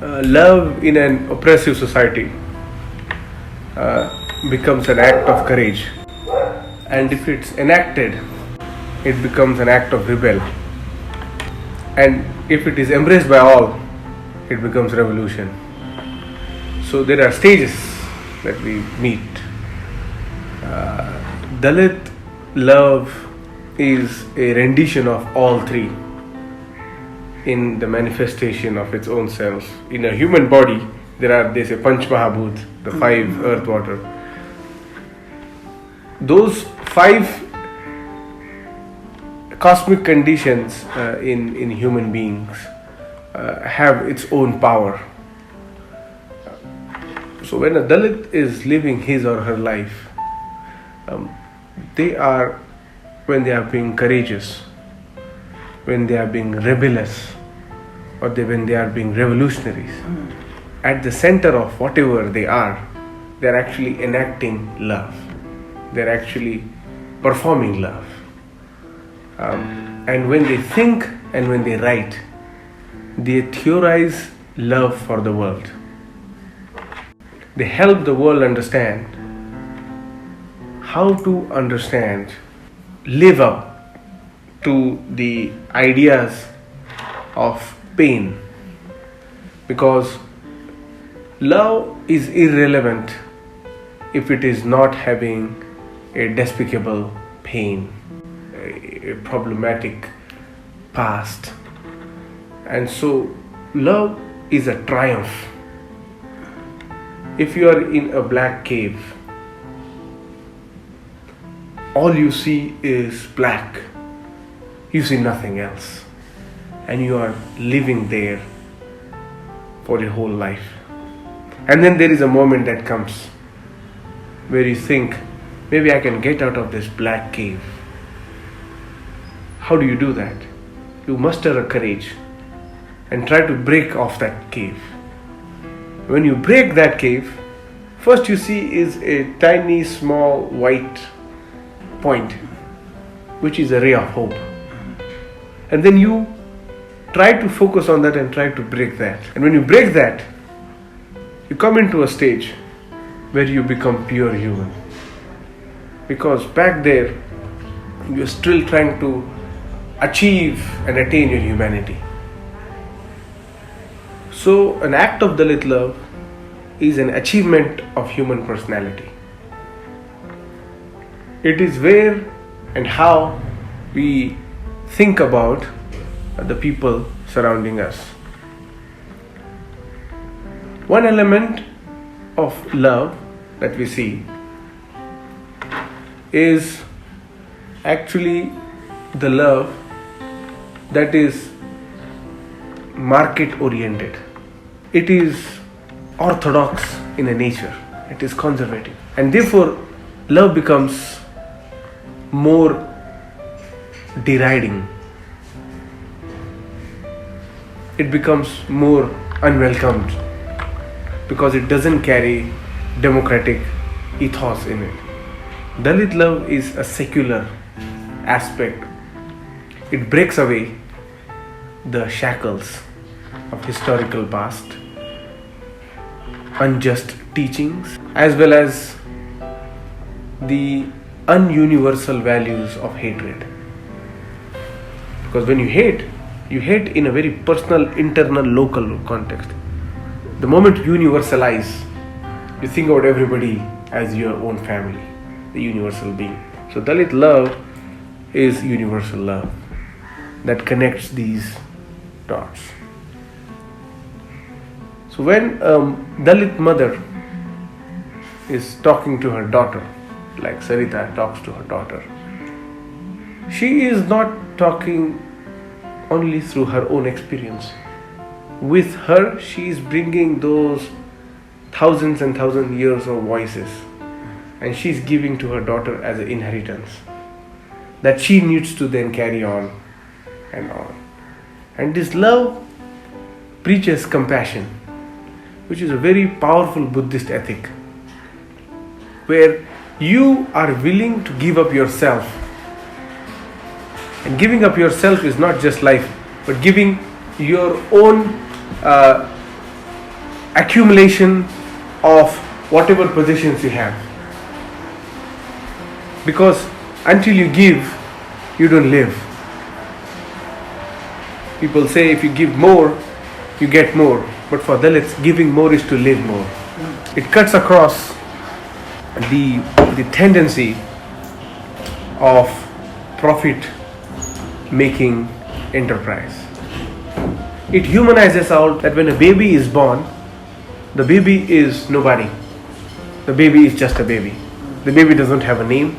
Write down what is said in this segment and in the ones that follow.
Love in an oppressive society becomes an act of courage, and if it's enacted, it becomes an act of rebel, and if it is embraced by all, it becomes revolution. So there are stages that we meet. Dalit love is a rendition of all three in the manifestation of its own self. In a human body, they say Panch Mahabhut, the five earth, water. Those five cosmic conditions in human beings have its own power. So when a Dalit is living his or her life, when they are being courageous, when they are being rebellious, or when they are being revolutionaries, at the center of whatever they are actually enacting love. They're actually performing love. And when they think and when they write, they theorize love for the world. They help the world understand how to live up to the ideas of pain. Because love is irrelevant if it is not having a despicable pain, a problematic past. And so love is a triumph. If you are in a black cave, all you see is black. You see nothing else. And you are living there for your whole life. And then there is a moment that comes where you think, maybe I can get out of this black cave. How do you do that? You muster a courage and try to break off that cave. When you break that cave, first you see is a tiny small white point, which is a ray of hope. And then you try to focus on that and try to break that. And when you break that, you come into a stage where you become pure human. Because back there, you're still trying to achieve and attain your humanity. So an act of Dalit love is an achievement of human personality. It is where and how we think about the people surrounding us. One element of love that we see is actually the love that is market oriented. It is orthodox in a nature. It is conservative. And therefore, love becomes more deriding. It becomes more unwelcomed because it doesn't carry democratic ethos in it. Dalit love is a secular aspect. It breaks away the shackles of historical past, unjust teachings, as well as the ununiversal values of hatred. Because when you hate in a very personal, internal, local context. The moment you universalize, you think about everybody as your own family, the universal being. So Dalit love is universal love that connects these dots. So when Dalit mother is talking to her daughter, like Sarita talks to her daughter, she is not talking only through her own experience. With her, she is bringing those thousands and thousands years of voices, and she is giving to her daughter as an inheritance that she needs to then carry on and on. And this love preaches compassion, which is a very powerful Buddhist ethic, where you are willing to give up yourself. And giving up yourself is not just life, but giving your own accumulation of whatever possessions you have. Because until you give, you don't live. People say if you give more, you get more. But for Dalits, giving more is to live more. It cuts across the tendency of profit making enterprise. It humanizes out that when a baby is born, the baby is nobody. The baby is just a baby. The baby doesn't have a name.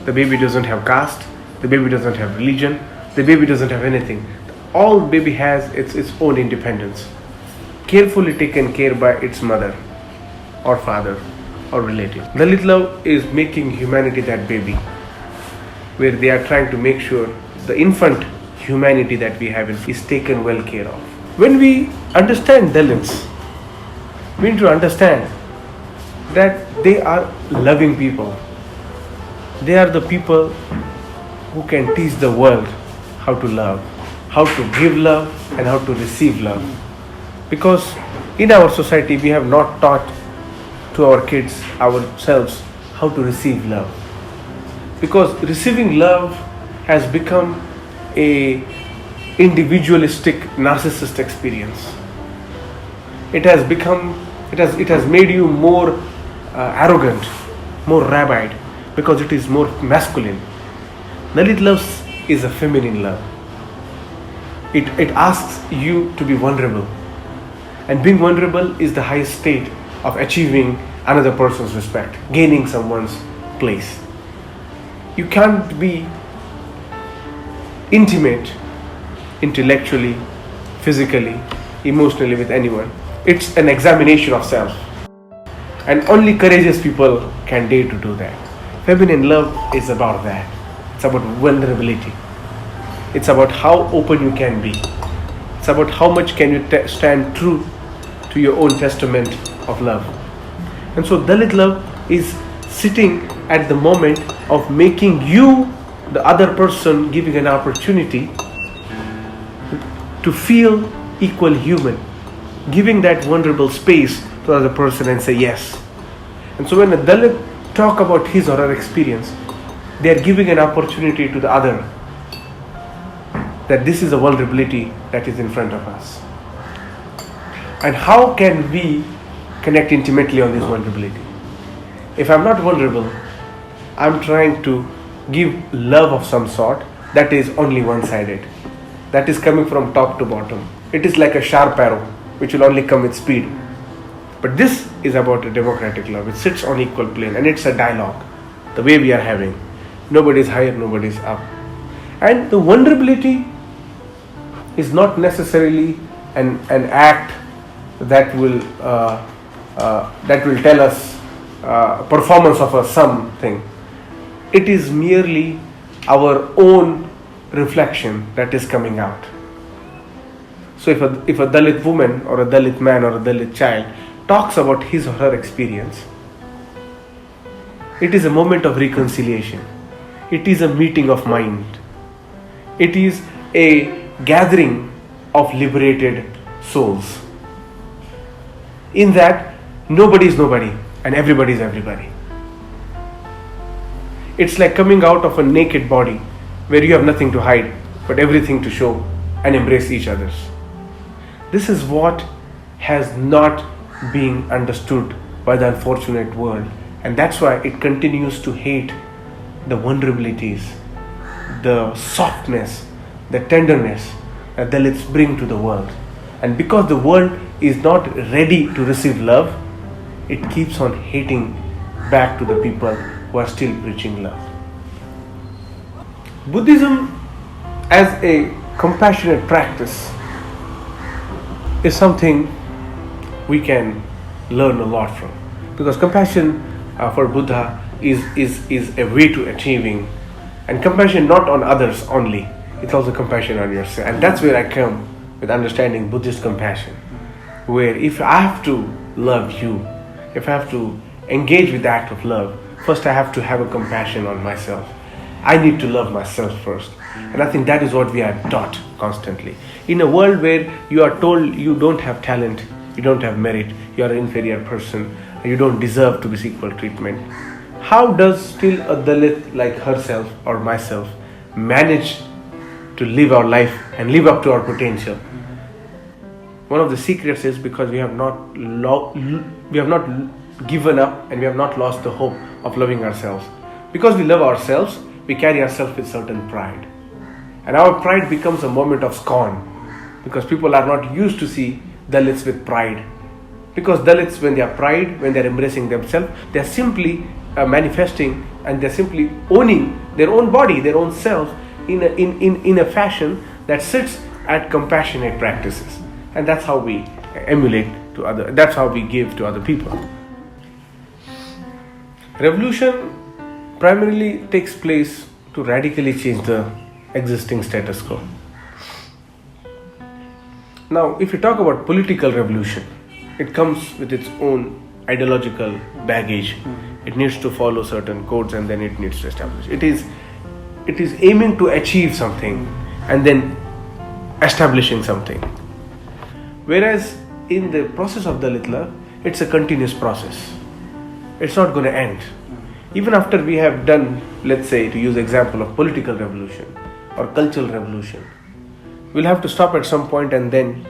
The baby doesn't have caste. The baby doesn't have religion. The baby doesn't have anything. All baby has is its own independence, carefully taken care by its mother or father or relative. Dalit Love is making humanity that baby, where they are trying to make sure the infant humanity that we have is taken well care of. When we understand Dalits, we need to understand that they are loving people. They are the people who can teach the world how to love, how to give love and how to receive love. Because in our society we have not taught to our kids, ourselves, how to receive love. Because receiving love has become a individualistic, narcissist experience. It has made you more arrogant, more rabid, because it is more masculine. Dalit Love is a feminine love. It asks you to be vulnerable. And being vulnerable is the highest state of achieving another person's respect, gaining someone's place. You can't be intimate intellectually, physically, emotionally with anyone. It's an examination of self. And only courageous people can dare to do that. Feminine love is about that. It's about vulnerability. It's about how open you can be. It's about how much can you stand true to your own testament of love. And so Dalit Love is sitting at the moment of making you, the other person, giving an opportunity to feel equal human, giving that vulnerable space to the other person and say yes. And so when a Dalit talk about his or her experience, they are giving an opportunity to the other that this is a vulnerability that is in front of us. And how can we connect intimately on this vulnerability? If I'm not vulnerable, I'm trying to give love of some sort that is only one-sided. That is coming from top to bottom. It is like a sharp arrow which will only come with speed. But this is about a democratic love. It sits on equal plane and it's a dialogue, the way we are having. Nobody is higher, nobody is up. And the vulnerability is not necessarily an act that will tell us performance of a something. It is merely our own reflection that is coming out. So if a Dalit woman or a Dalit man or a Dalit child talks about his or her experience, it is a moment of reconciliation. It is a meeting of mind. It is a gathering of liberated souls. In that, nobody is nobody and everybody is everybody. It's like coming out of a naked body where you have nothing to hide but everything to show and embrace each other's. This is what has not been understood by the unfortunate world, and that's why it continues to hate the vulnerabilities, the softness, the tenderness that Dalits bring to the world. And because the world is not ready to receive love, it keeps on hating back to the people who are still preaching love. Buddhism as a compassionate practice is something we can learn a lot from, because compassion for Buddha is a way to achieving, and compassion not on others only, it's also compassion on yourself. And that's where I come with understanding Buddhist compassion, where if I have to love you, if I have to engage with the act of love, first I have to have a compassion on myself. I need to love myself first. And I think that is what we are taught constantly. In a world where you are told you don't have talent, you don't have merit, you are an inferior person, you don't deserve to be equal treatment. How does still a Dalit like herself or myself manage to live our life and live up to our potential? One of the secrets is because we have not given up and we have not lost the hope of loving ourselves. Because we love ourselves, we carry ourselves with certain pride. And our pride becomes a moment of scorn because people are not used to see Dalits with pride. Because Dalits, when they are pride, when they are embracing themselves, they are simply manifesting and they are simply owning their own body, their own self in a fashion that sits at compassionate practices. And that's how we emulate to other. That's how we give to other people. Revolution primarily takes place to radically change the existing status quo. Now, if you talk about political revolution, it comes with its own ideological baggage. It needs to follow certain codes and then it needs to establish. It is aiming to achieve something and then establishing something. Whereas in the process of Dalit Love, it's a continuous process. It's not going to end. Even after we have done, let's say, to use example of political revolution or cultural revolution, we'll have to stop at some point and then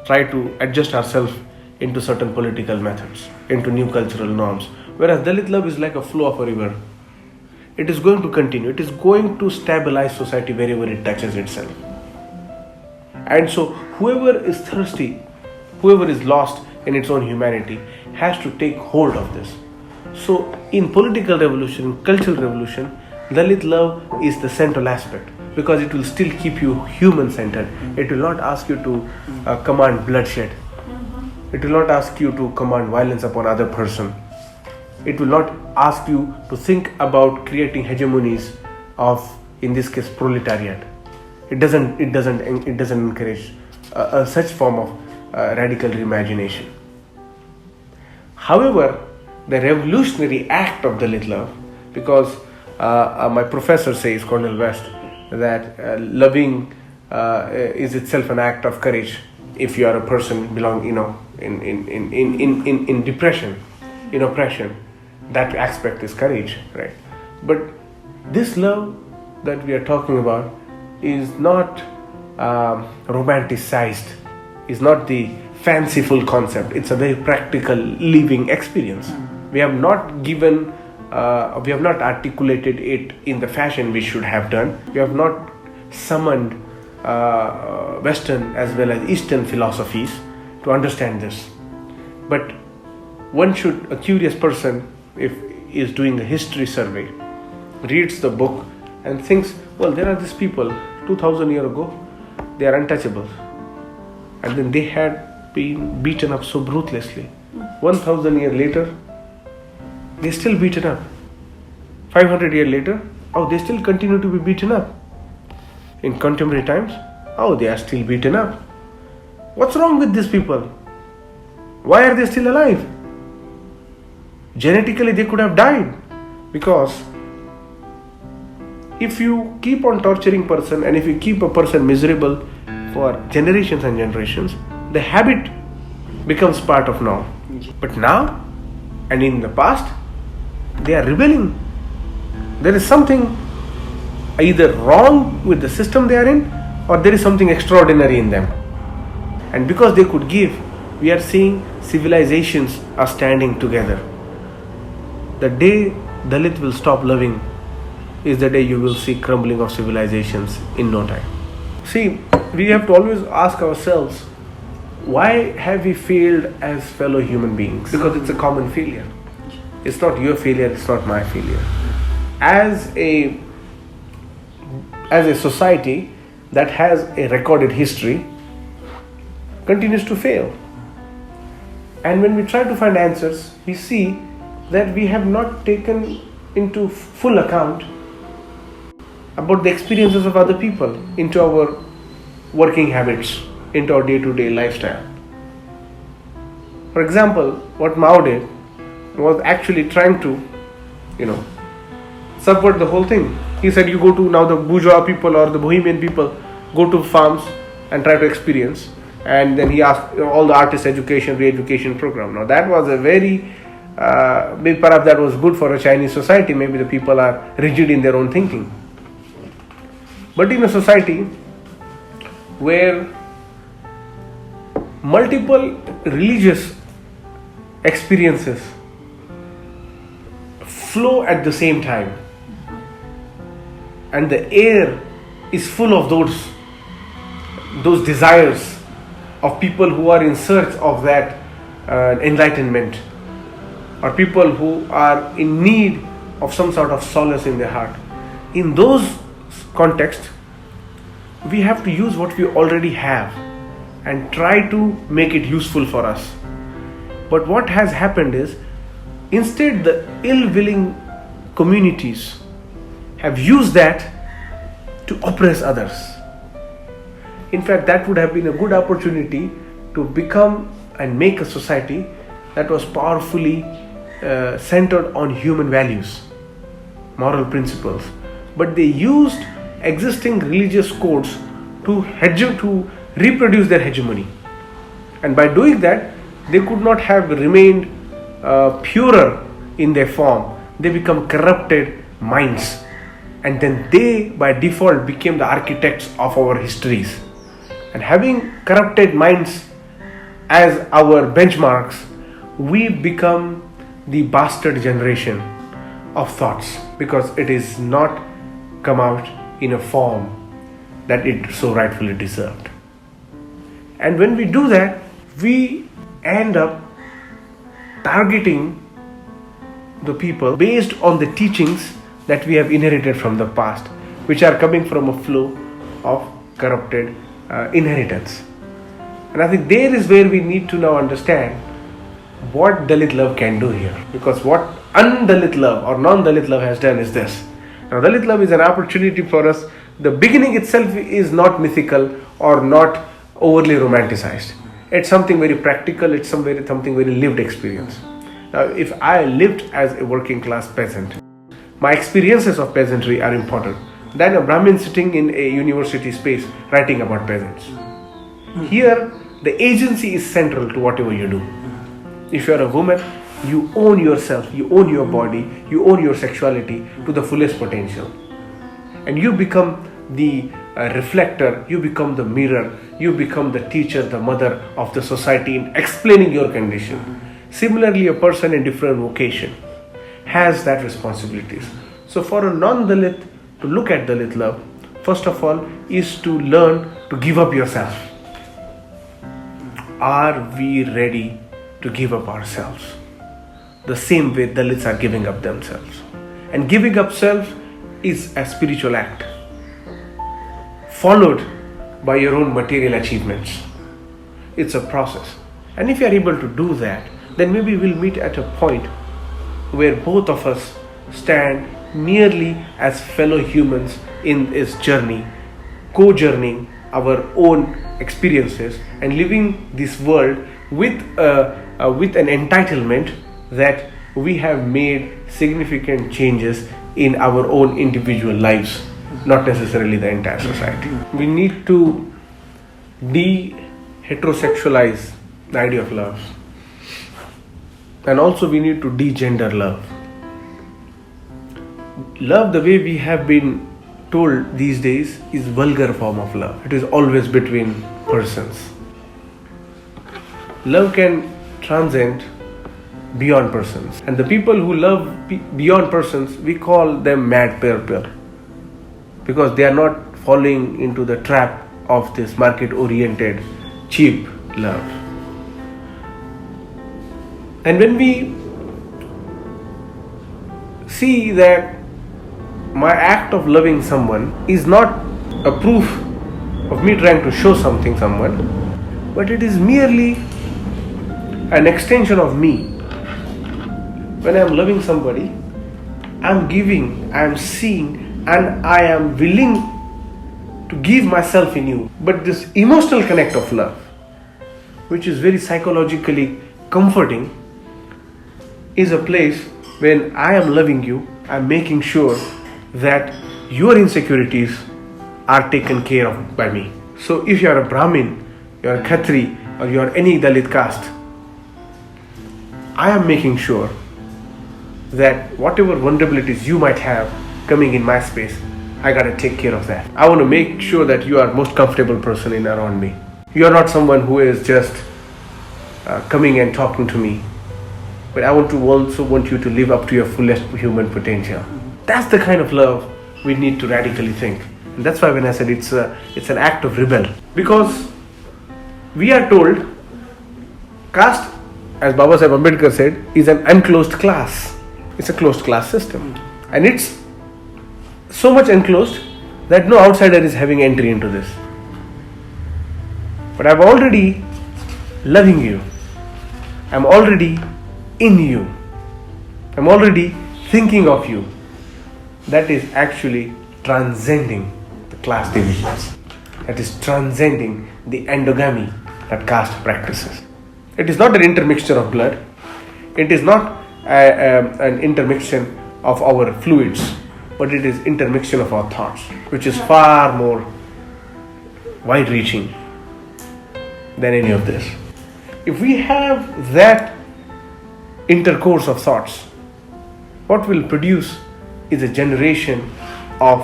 try to adjust ourselves into certain political methods, into new cultural norms. Whereas Dalit Love is like a flow of a river. It is going to continue. It is going to stabilize society wherever it touches itself. And so whoever is thirsty, whoever is lost in its own humanity has to take hold of this. So in political revolution, cultural revolution, Dalit Love is the central aspect because it will still keep you human-centered. It will not ask you to command bloodshed. It will not ask you to command violence upon other person. It will not ask you to think about creating hegemonies of, in this case, proletariat. It doesn't encourage such form of radical reimagination. However, the revolutionary act of Dalit Love, because my professor says, Cornel West, that loving is itself an act of courage. If you are a person in depression, in oppression, that aspect is courage, right? But this love that we are talking about is not romanticized, is not the fanciful concept. It's a very practical living experience. We have not articulated it in the fashion we should have done. We have not summoned Western as well as Eastern philosophies to understand this. But a curious person, if he is doing a history survey, reads the book and thinks, well, there are these people 2000 years ago, they are untouchable. And then they had been beaten up so ruthlessly. 1000 years later, they're still beaten up. 500 years later, they still continue to be beaten up. In contemporary times, they are still beaten up. What's wrong with these people? Why are they still alive? Genetically, they could have died. Because if you keep on torturing person and if you keep a person miserable for generations and generations, the habit becomes part of now. But now and in the past, they are rebelling. There is something either wrong with the system they are in, or there is something extraordinary in them. And because they could give, we are seeing civilizations are standing together. The day Dalit will stop loving is the day you will see crumbling of civilizations in no time. See, we have to always ask ourselves, why have we failed as fellow human beings? Because it's a common failure. It's not your failure, it's not my failure. As a society that has a recorded history, continues to fail. And when we try to find answers, we see that we have not taken into full account about the experiences of other people into our working habits, into our day-to-day lifestyle. For example, what Mao did was actually trying to, subvert the whole thing. He said, now the bourgeois people or the bohemian people go to farms and try to experience. And then he asked all the artist education, re-education program. Now that was a very, maybe perhaps that was good for a Chinese society. Maybe the people are rigid in their own thinking. But in a society where multiple religious experiences flow at the same time, and the air is full of those desires of people who are in search of that enlightenment, or people who are in need of some sort of solace in their heart. In those contexts, we have to use what we already have and try to make it useful for us. But what has happened is, instead the ill-willing communities have used that to oppress others. In fact, that would have been a good opportunity to become and make a society that was powerfully centered on human values, moral principles. But they used existing religious codes to reproduce their hegemony. And by doing that, they could not have remained purer in their form. They become corrupted minds. And then they, by default, became the architects of our histories. And having corrupted minds as our benchmarks, we become the bastard generation of thoughts, because it is not come out in a form that it so rightfully deserved. And when we do that, we end up targeting the people based on the teachings that we have inherited from the past, which are coming from a flow of corrupted inheritance. And I think there is where we need to now understand what Dalit Love can do here. Because what un-Dalit Love or non-Dalit Love has done is this. Now, Dalit Love is an opportunity for us. The beginning itself is not mythical or not overly romanticized. It's something very practical. It's something very lived experience. Now, if I lived as a working class peasant, my experiences of peasantry are important than a Brahmin sitting in a university space writing about peasants. Here, the agency is central to whatever you do. If you are a woman, you own yourself, you own your body, you own your sexuality to the fullest potential. And you become the reflector, you become the mirror, you become the teacher, the mother of the society in explaining your condition. Similarly, a person in different vocation has that responsibilities. So for a non-Dalit to look at Dalit Love, first of all, is to learn to give up yourself. Are we ready to give up ourselves? The same way Dalits are giving up themselves. And giving up self is a spiritual act, followed by your own material achievements. It's a process. And if you are able to do that, then maybe we'll meet at a point where both of us stand merely as fellow humans in this journey, co-journeying our own experiences and living this world with an entitlement that we have made significant changes in our own individual lives, not necessarily the entire society. We need to de-heterosexualize the idea of love. And also we need to de-gender love. Love, the way we have been told these days, is vulgar form of love. It is always between persons. Love can transcend beyond persons. And the people who love beyond persons, we call them mad people, because they are not falling into the trap of this market-oriented, cheap love. And when we see that my act of loving someone is not a proof of me trying to show something someone, but it is merely an extension of me. When I am loving somebody, I am giving, I am seeing, and I am willing to give myself in you. But this emotional connect of love, which is very psychologically comforting, is a place when I am loving you, I am making sure that your insecurities are taken care of by me. So if you are a Brahmin, you're a Khatri, or you're any Dalit caste, I am making sure that whatever vulnerabilities you might have coming in my space, I gotta take care of that. I want to make sure that you are most comfortable person in around me. You are not someone who is just coming and talking to me, but I also want you to live up to your fullest human potential. That's the kind of love we need to radically think. And that's why when I said it's an act of rebel, because we are told caste, as Baba Sahib Ambedkar said, is an unclosed class. It's a closed class system, and it's so much enclosed that no outsider is having entry into this. But I'm already loving you. I'm already in you. I'm already thinking of you. That is actually transcending the class divisions. That is transcending the endogamy that caste practices. It is not an intermixture of blood. It is not an intermixtion of our fluids, but it is intermixtion of our thoughts, which is far more wide-reaching than any of this. If we have that intercourse of thoughts, what will produce is a generation of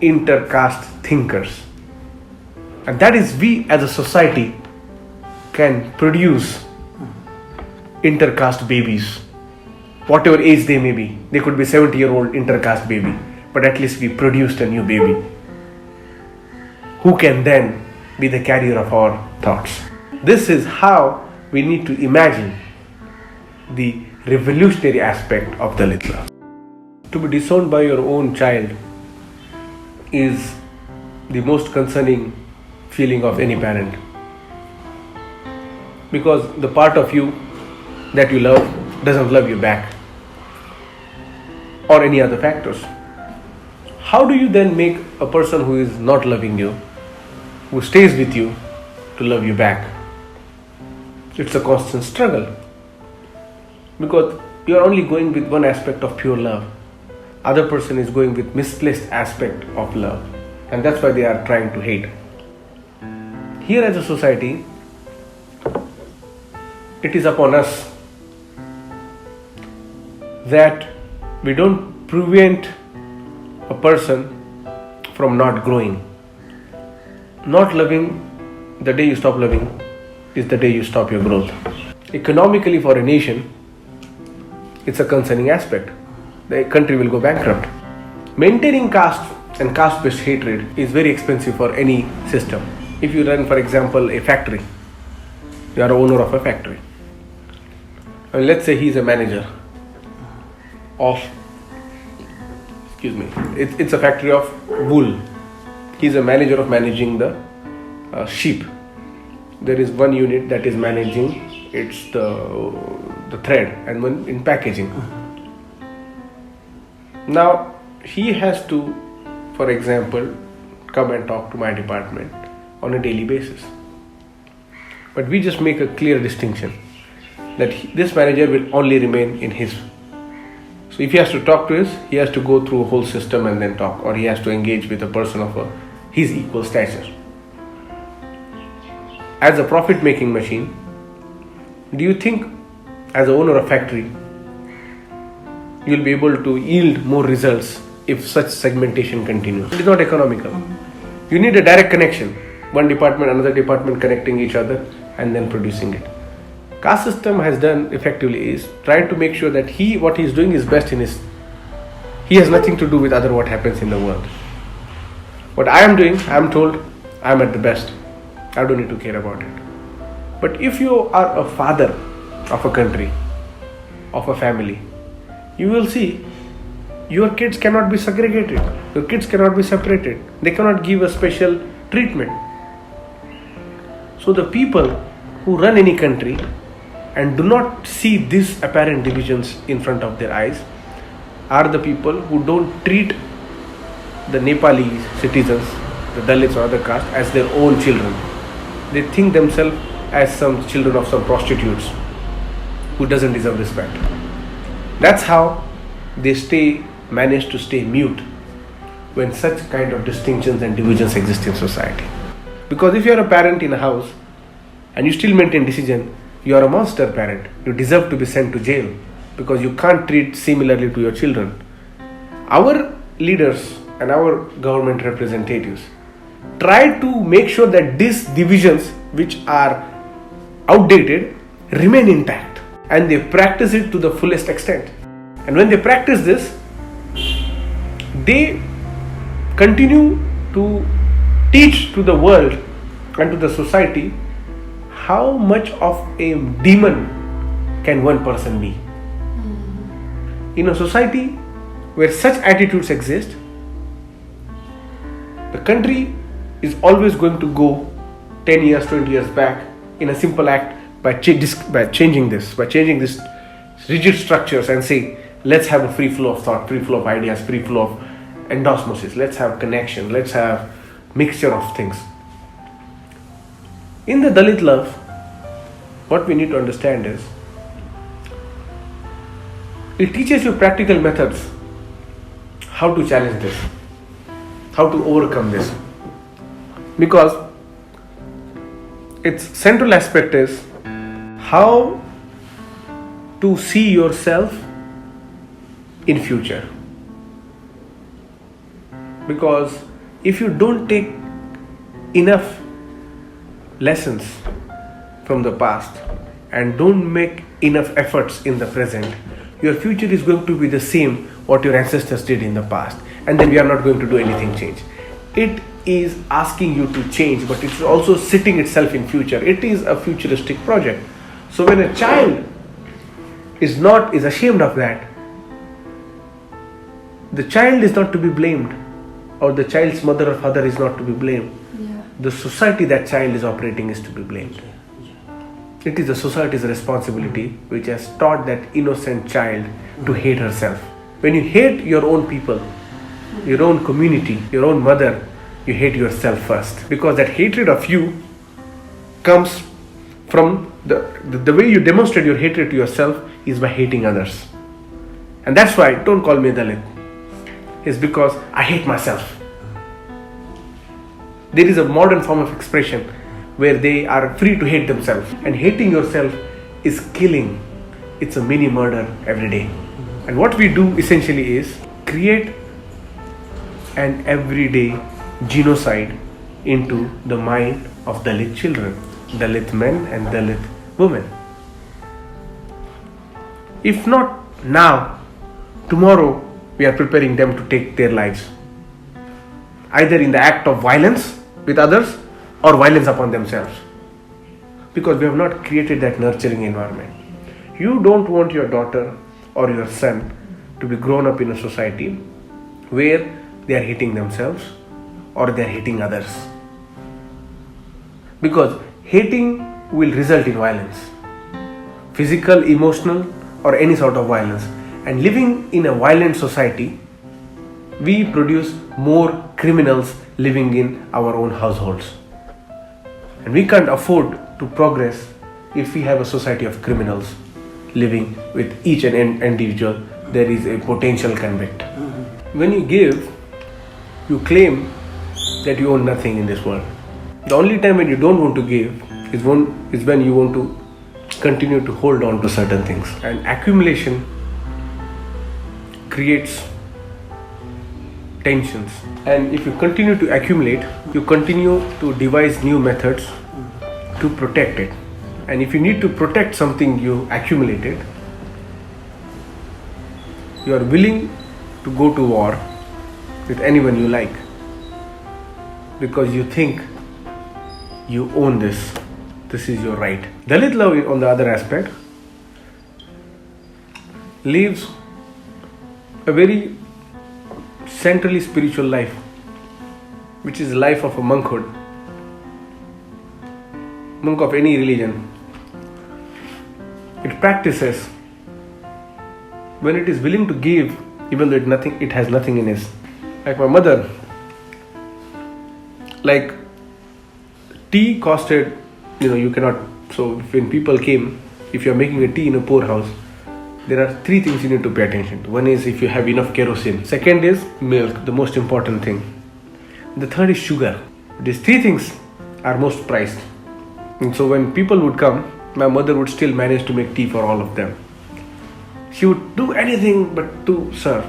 intercaste thinkers. And that is, we as a society can produce intercaste babies, whatever age they may be. They could be 70-year-old intercaste baby, but at least we produced a new baby who can then be the carrier of our thoughts. This is how we need to imagine the revolutionary aspect of Dalit love. To be disowned by your own child is the most concerning feeling of any parent, because the part of you that you love doesn't love you back, or any other factors. How do you then make a person who is not loving you, who stays with you, to love you back? It's a constant struggle, because you are only going with one aspect of pure love. Other person is going with misplaced aspect of love, and that's why they are trying to hate. Here as a society, it is upon us that we don't prevent a person from not growing. Not loving, the day you stop loving is the day you stop your growth. Economically, for a nation, it's a concerning aspect. The country will go bankrupt. Maintaining caste and caste-based hatred is very expensive for any system. If you run, for example, a factory, you are the owner of a factory. And let's say he's a manager of, it's a factory of wool. He's a manager of managing the sheep. There is one unit that is managing it's the thread, and one in packaging. Now he has to, for example, come and talk to my department on a daily basis. But we just make a clear distinction that this manager will only remain in his. So if he has to talk to us, he has to go through a whole system and then talk, or he has to engage with a person of his equal stature. As a profit-making machine, do you think as an owner of factory, you'll be able to yield more results if such segmentation continues? It is not economical. You need a direct connection. One department, another department connecting each other and then producing it. Caste system has done effectively is trying to make sure that what he is doing is best in his. He has nothing to do with what happens in the world. What I am doing, I am told I am at the best. I don't need to care about it. But if you are a father of a country, of a family, you will see your kids cannot be segregated. Your kids cannot be separated. They cannot give a special treatment. So the people who run any country and do not see these apparent divisions in front of their eyes are the people who don't treat the Nepali citizens, the Dalits or other caste, as their own children. They think themselves as some children of some prostitutes who doesn't deserve respect. That's how they manage to stay mute when such kind of distinctions and divisions exist in society. Because if you are a parent in a house and you still maintain decision, you are a monster parent. You deserve to be sent to jail because you can't treat similarly to your children. Our leaders and our government representatives try to make sure that these divisions, which are outdated, remain intact, and they practice it to the fullest extent. And when they practice this, they continue to teach to the world and to the society how much of a demon can one person be. In a society where such attitudes exist, the country is always going to go 10 years, 20 years back in a simple act by changing these rigid structures and say, let's have a free flow of thought, free flow of ideas, free flow of endosmosis, let's have connection, let's have mixture of things. In the Dalit Love, what we need to understand is, it teaches you practical methods how to challenge this, how to overcome this. Because its central aspect is how to see yourself in future. Because if you don't take enough lessons from the past and don't make enough efforts in the present, your future is going to be the same what your ancestors did in the past, and then we are not going to do anything change. It is asking you to change, but it's also sitting itself in future. It is a futuristic project. So when a child is ashamed of that, the child is not to be blamed, or the child's mother or father is not to be blamed. The society that child is operating is to be blamed. It is the society's responsibility which has taught that innocent child to hate herself. When you hate your own people, your own community, your own mother, you hate yourself first. Because that hatred of you comes from the way you demonstrate your hatred to yourself is by hating others. And that's why, don't call me Dalit. It's because I hate myself. There is a modern form of expression where they are free to hate themselves. And hating yourself is killing. It's a mini murder every day. And what we do essentially is create an everyday genocide into the mind of Dalit children, Dalit men and Dalit women. If not now, tomorrow we are preparing them to take their lives, either in the act of violence with others or violence upon themselves, because we have not created that nurturing environment. You don't want your daughter or your son to be grown up in a society where they are hating themselves or they are hating others, because hating will result in violence, physical, emotional, or any sort of violence. And living in a violent society, we produce more criminals living in our own households. And we can't afford to progress if we have a society of criminals living with each and individual. There is a potential convict. When you give, you claim that you own nothing in this world. The only time when you don't want to give is when you want to continue to hold on to certain things. And accumulation creates tensions. And if you continue to accumulate, you continue to devise new methods to protect it. And if you need to protect something you accumulated, you are willing to go to war with anyone you like, because you think you own this. This is your right. Dalit Love, on the other aspect, lives a very centrally spiritual life, which is the life of a monkhood, monk of any religion. It practices when it is willing to give, even though it has nothing in it. Like my mother, like tea costed, you cannot. So when people came, if you are making a tea in a poor house, there are three things you need to pay attention to. One is if you have enough kerosene. Second is milk, the most important thing. The third is sugar. These three things are most prized. And so when people would come, my mother would still manage to make tea for all of them. She would do anything but to serve.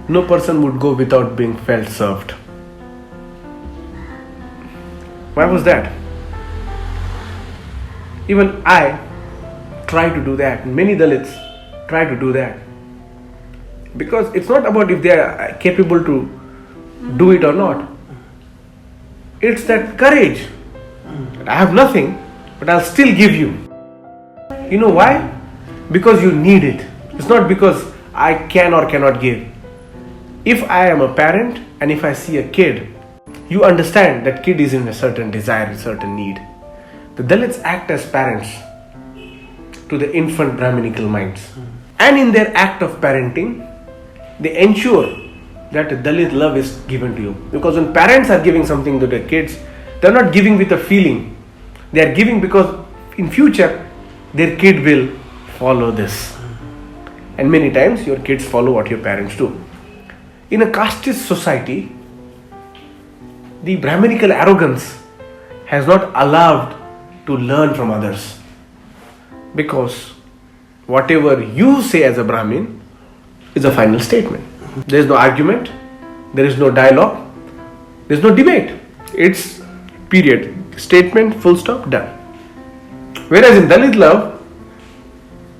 No person would go without being felt served. Why was that? Even I try to do that. Many Dalits try to do that. Because it's not about if they are capable to do it or not. It's that courage. I have nothing, but I'll still give you. You know why? Because you need it. It's not because I can or cannot give. If I am a parent and if I see a kid, you understand that kid is in a certain desire, a certain need. The Dalits act as parents to the infant Brahminical minds. And in their act of parenting, they ensure that Dalit love is given to you. Because when parents are giving something to their kids, they are not giving with a feeling. They are giving because in future, their kid will follow this. And many times, your kids follow what your parents do. In a casteist society, the Brahminical arrogance has not allowed to learn from others. Because whatever you say as a Brahmin is a final statement. There is no argument, there is no dialogue, there is no debate. It's period. Statement, full stop, done. Whereas in Dalit love,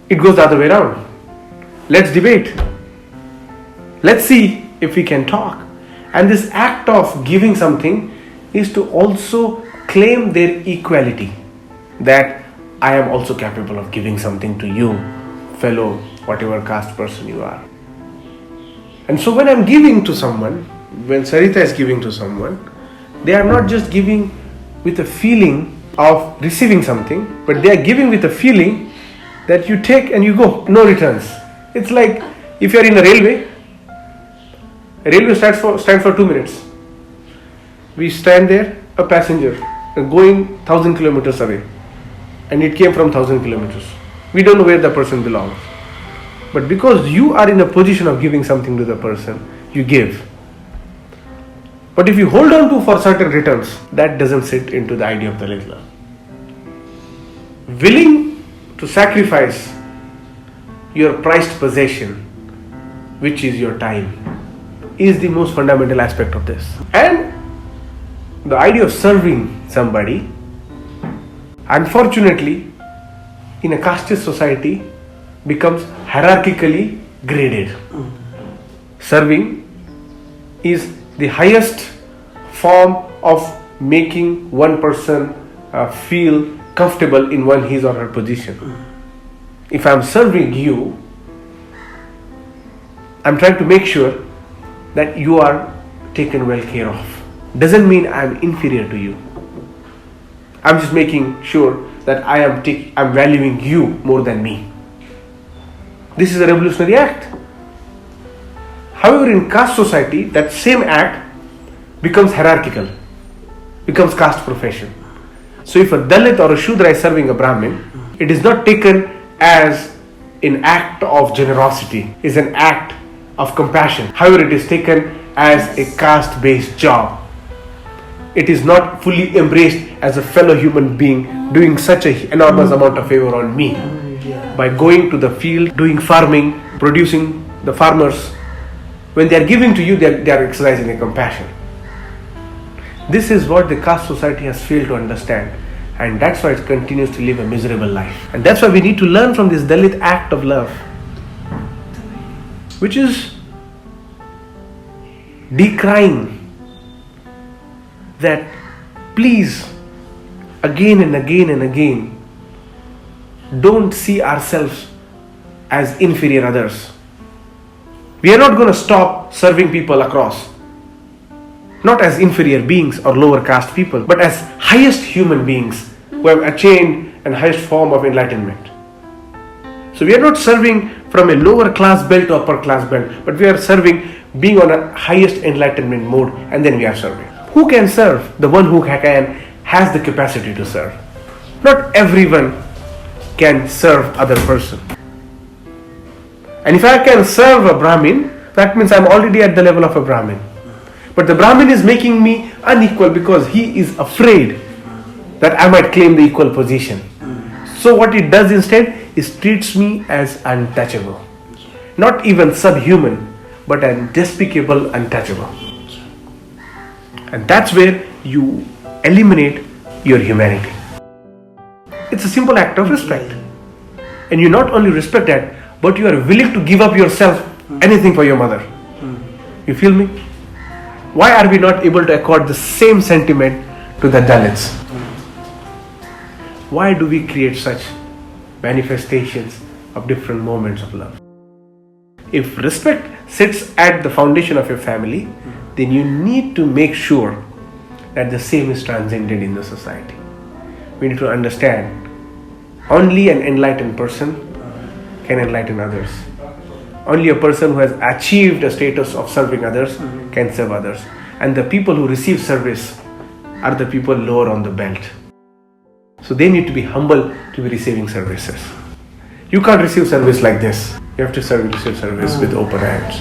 it goes the other way around. Let's debate. Let's see if we can talk. And this act of giving something is to also claim their equality. That I am also capable of giving something to you, fellow, whatever caste person you are. And so when I'm giving to someone, when Sarita is giving to someone, they are not just giving with a feeling of receiving something, but they are giving with a feeling that you take and you go, no returns. It's like if you are in a railway stands for 2 minutes. We stand there, a passenger going 1,000 kilometers away, and it came from 1,000 kilometers. We don't know where the person belongs. But because you are in a position of giving something to the person, you give. But if you hold on to for certain returns, that doesn't sit into the idea of Dalit love. Willing to sacrifice your prized possession, which is your time, is the most fundamental aspect of this. And the idea of serving somebody, unfortunately, in a casteist society, becomes hierarchically graded. Serving is the highest form of making one person feel comfortable in his or her position. If I'm serving you, I'm trying to make sure that you are taken well care of. Doesn't mean I'm inferior to you. I'm just making sure that I'm valuing you more than me. This is a revolutionary act. However, in caste society, that same act becomes hierarchical, becomes caste profession. So if a Dalit or a Shudra is serving a Brahmin, it is not taken as an act of generosity, it's an act of compassion. However, it is taken as a caste-based job. It is not fully embraced as a fellow human being doing such an enormous amount of favor on me. By going to the field, doing farming, producing the farmers, when they are giving to you, they are exercising a compassion. This is what the caste society has failed to understand, and that's why it continues to live a miserable life. And that's why we need to learn from this Dalit act of love, which is decrying that please, again and again and again, don't see ourselves as inferior others. We are not going to stop serving people across, not as inferior beings or lower caste people, but as highest human beings who have attained an highest form of enlightenment. So we are not serving from a lower class belt to upper class belt, but we are serving being on a highest enlightenment mode, and then we are serving. Who can serve? The one who has the capacity to serve. Not everyone can serve other person. And if I can serve a Brahmin, that means I'm already at the level of a Brahmin. But the Brahmin is making me unequal because he is afraid that I might claim the equal position. So what it does instead is treats me as untouchable. Not even subhuman, but an despicable untouchable. And that's where you eliminate your humanity. It's a simple act of respect. And you not only respect that, but you are willing to give up yourself, anything for your mother. You feel me? Why are we not able to accord the same sentiment to the Dalits? Why do we create such manifestations of different moments of love? If respect sits at the foundation of your family, then you need to make sure that the same is transcended in the society. We need to understand only an enlightened person can enlighten others. Only a person who has achieved a status of serving others can serve others. And the people who receive service are the people lower on the belt. So they need to be humble to be receiving services. You can't receive service like this. You have to receive service with open hands.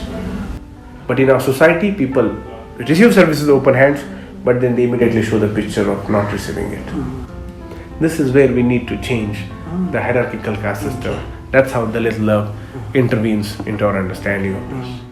But in our society, people receive service with open hands, but then they immediately show the picture of not receiving it. This is where we need to change the hierarchical caste system. That's how Dalit love intervenes into our understanding of this.